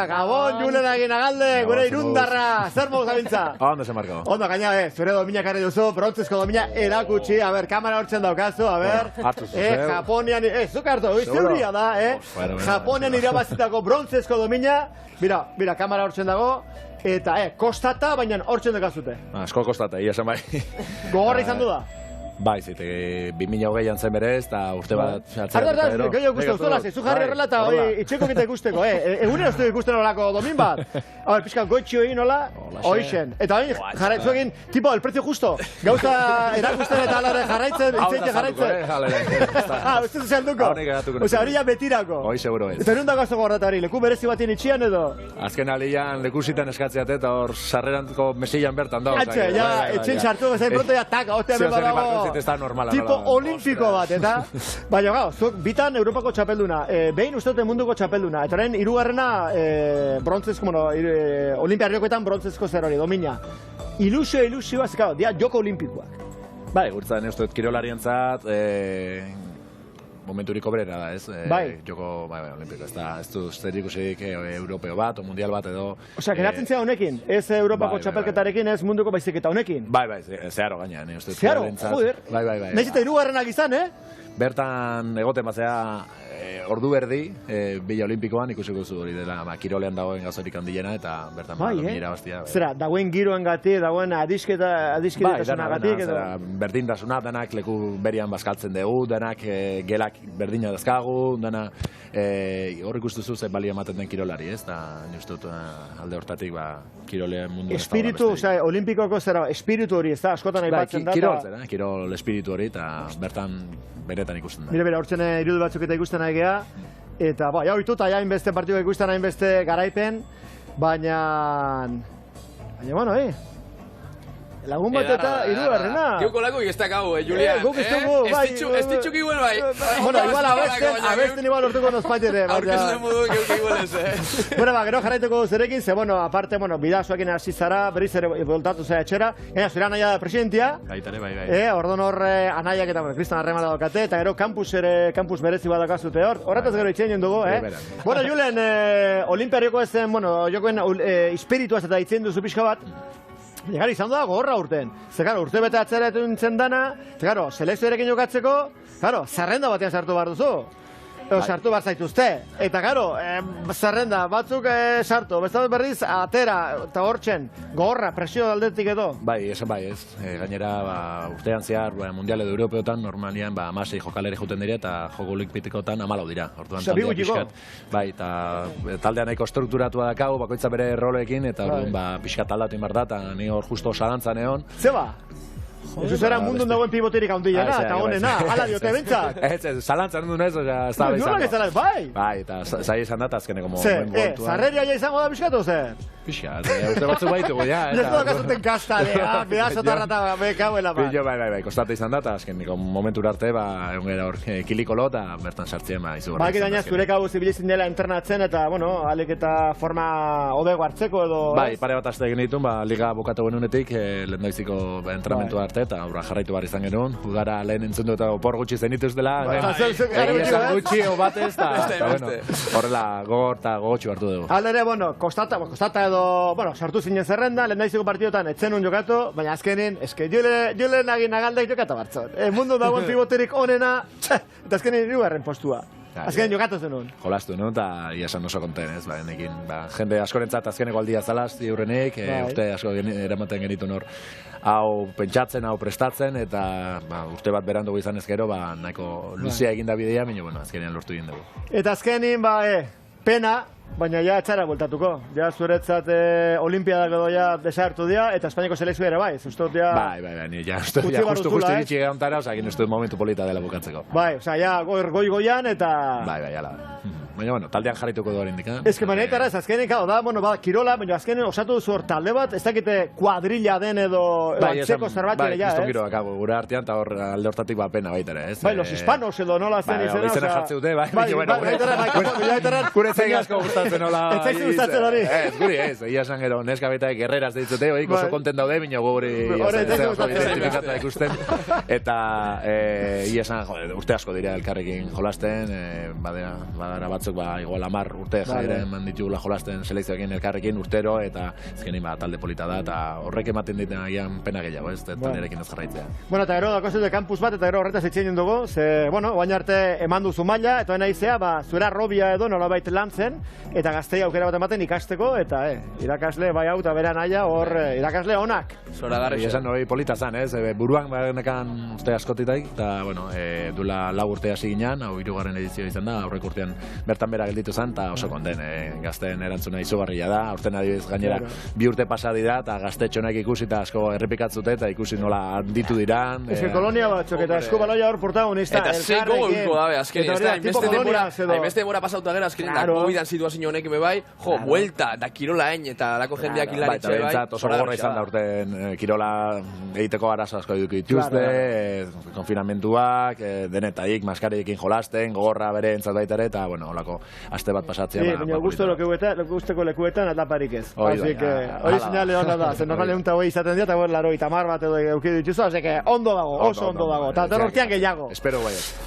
Gabon, Julen Aginagalde, gure irundarra, zer mogu zabintza? Ondo se marko. Ondo, gaina, zure domina karri duzu, brontzezko domina erakutsi, kamera hortzen daukazu, Japonian, zuk hartu, zeuria da, Japonian irabazitako brontzezko domina, mira, kamera hortzen dago, eta, kostata, baina hortzen daukazute. Asko kostata, ia esan bai. Gogorra izan du da? Bai, zite, 2008an zen berez, eta urte bat atzera. Gehiago ikusten uztolaz, zu jarri horrela eta itxeko kita ikusteko, egunero ez du ikusten olako domin bat. Pizka, goitxio egin hola, hoixen. Eta hain, jarraitu egin, tipo, el precio justo, gauza erakusten eta alare jarraitzen, itzeite jarraitzen. Uste zuzean duko? Osea, hori ja betirako. Hoi, seguro ez. Eta erun dagoazto gorratari, leku berezi batien itxian edo? Azken alian lekusiten eskatzeat eta hor sarrerantko mesilan bertan dago. Atxe, ja, etxen sartu, bezain pronto ja taka, ostean badago. Tipo olimpiko bat, eta baina gau, zuek bitan Europako txapelduna, behin uste dute munduko txapelduna, eta horren hirugarrena brontzezko, olimpiarriokoetan brontzezko zer hori, domina. Ilusioa, zekau, dia joko olimpikoak. Bai, gurtzen, uste dut kirolarientzat, momenturiko berera da, ez? Joko, olimpiko, ez du zer ikusik europeo bat, o mundial bat edo... Osea, geratzen zea honekin, ez Europako txapelketarekin, ez munduko baizik eta honekin? Bai, zeharo gaina, uste dut. Zeharo, joder. Bai. Nahiz eta hirugarrenak izan, Bertan egoten batzea ordu erdi, Bila Olimpikoan ikusiko zu hori dela, kirolean dagoen gauzarik handiena, eta bertan dominera bastia. Zera, dagoen giroen gati, dagoen adisketasun agatik edo? Berdintasuna, danak leku berian bazkaltzen dugu, danak gelak berdina dazkagu, dana hor ikustuzu ze balia ematen den kirolari, ez? Eta uste dut alde hortatik kirolean mundu... Espiritu, osea, olimpikoko zera, espiritu hori, ez da, askotan aipatzen da? Kirol espiritu hori, eta bertan beretan ikusten da. Mira, hortzen irudu batzuk eta ikusten nahi geha, eta bai, hau ituta, hainbeste partidua ikusten hainbeste garaipen, baina, bueno, lagun bat eta irugarrena. Giuko lagu ikestak hau, Julian. Guk ez dugu, bai. Ez ditxuk igual bai. Bueno, igual abesten igual hortuko nozpait ere. Aurkezuen modu giuko igual ez, Bueno, gero jarraituko zerekin, ze, aparte, bidazoekin hasi zara, berriz ere voltatu zera etxera. Zure anaia da presidentia. Baitare, bai. Ordon hor anaiak eta, Kristan Arremala daukate, eta gero kampus berezi bat dakazute hor. Horretaz gero itxein dugu, Bueno, Julen, olimpiarriko ezen, jokoen espirituaz eta itxein duzu pixka bat. Gari, izan da gogorra urten. Ze, urte bete atzeretun zen dana, selekzioarekin jokatzeko, zerrenda batean sartu behar duzu. Sartu behar zaituzte. Eta, zerrenda batzuk sartu, beste berriz, atera, eta hortzen, gogorra, presio aldetik edo. Bai, esan bai, ez. Gainera, urtean zehar, mundial edo europeotan, normalian, amasei jokalere juten dira, eta joko olimpikoetan 14 dira. Orduan taldea pixkat. Bai, eta taldea nahiko estrukturatua dakau, bakoitza bere roleekin, eta pixkat aldatu inbar da, eta ni hor justo zalantzan egon. Zeba? Zuzera mundun dagoen pivoterik handiena, eta honena, ala diote bentzak. Ez, zalantzan duen ez, ez da bezango. Bai, eta zai izan dat azkeneko momentu gontuan. Zarreria ja izango da pixkatu zer? Pixkat, uste batzu baitugu, ja. Ez du dakazuten kastalea, behazotarra eta bekauela bat. Bai, kostate izan dat, azkeneko momentu arte, egon gara hor kilikolo, eta bertan sartzen, izugarri. Ba, egidaina, zure kabu zibilizin dela entrenatzen, eta, alik eta forma odego hartzeko edo... Bai, pare bat aste egin ditun, liga bukatu genunetik, lehendaiziko entrenamentu arte, eta aurra jarraitu behar izan genuen. Udara lehen entzun dut opor gutxi zenituz dela, egin gutxi o batez, eta horrela gogor eta gogotxu hartu dugu. Aldere, kostata edo, sartu zinen zerrenda, lehendaiziko partidotan etzenun jokatu, baina azkenin, Julen Aginagaldeak jokatu bartzon. Mundu dagoen pivoterik onena, eta azkenin hirugarren postua. Azkenin jokatu zenun. Jolastu nuen, eta iasan oso konten, ez, jende askorentzat azkeneko aldia zalaz, diurrenik, urte asko eramaten genitu hor hau pentsatzen, hau prestatzen, eta urte bat berandu izan ez gero, nahiko luzea eginda bidea, baina azkenean lortu egin dugu. Eta azkenin, pena, baina ja etxara bueltatuko. Ja zuretzat olimpiadak edo ja desartu dira, eta Espainiako selekzioa ere bai, zuztot ja... Bai, ja justu iritsi egontara, egin uste momentu polita dela bukatzeko. Bai, ja goi-goian eta... Bai, ala. Baina, taldean jarrituko du horindik, Ez que maneitara, azkenin, da, kirola, baina azkenin osatu duzu hor talde bat, ez dakite kuadrilla den edo antzeko zerbait ere, Bai, giro, gure artean, eta hor alde hortatik pena baitare, ez? Bai, los hispanos edo nola zen izena, izena jartze dute, bai, gure zein asko gustatzen nola... Ez zaizu gustatzen hori? Ez, guri ez, ia esan gero, neska betaik guerreraz deitzute, oso konten daude, bina guri identifikatua ikusten, eta ia esan, urte asko dira elkarrekin jolasten, badara batzuk batzuk, igual 10 urte jairen manditugula jolasten selekzioekin elkarrekin urtero, eta ezkenin talde polita da, eta horrek ematen dit agian pena gehiago, ez, taldearekin ez jarraitzea. Bueno, eta gero dakozute kampus bat, eta gero horretaz itxein dugu, ze, bueno, oain arte eman duzu maila, eta naizea, zuera robia edo nolabait lantzen, eta gaztei aukera bat ematen ikasteko, eta irakasle bai hau eta bera naia, hor irakasle onak. Zoragarri esan hori polita zan, ez, buruan nekan uste askotitaik, eta, bueno, duela 4 urte hasi ginean, hau 3. edizio izan da, aurrek urtean bertan bera gelditu zen, eta oso konten, gazteen erantzuna izugarria da, aurten adibidez gainera 2 urte pasa dira, eta gaztetxonek ikusi eta asko errepikatzute, eta ikusi nola handitu diran. Ez que kolonia batxok, eta esku baloia hor protagonista. Eta zeiko goguko dabe, azkenin, ez da, hainbeste demora pasauta gara, azkenin, da, COVID-an situazio honek eme bai, buelta, da kirola hain, eta lako jendeak hilaritxe bai. Eta oso gogorra izan da urten, kirola egiteko arazo asko dituzte, konfinamentuak, denetaik, maskariekin jolasten, gogorra bere entzat baitare, eta, bueno, holako aste bat pasatzea. Sí, baina gusteko lekuetan atlaparik ez. Así que, hori sinale hona da, zen normale unta hoi izaten dira, eta hori 80 bat edo eukidu dituzu, así que ondo dago, oso ondo dago, eta hortian gehiago. Espero bai.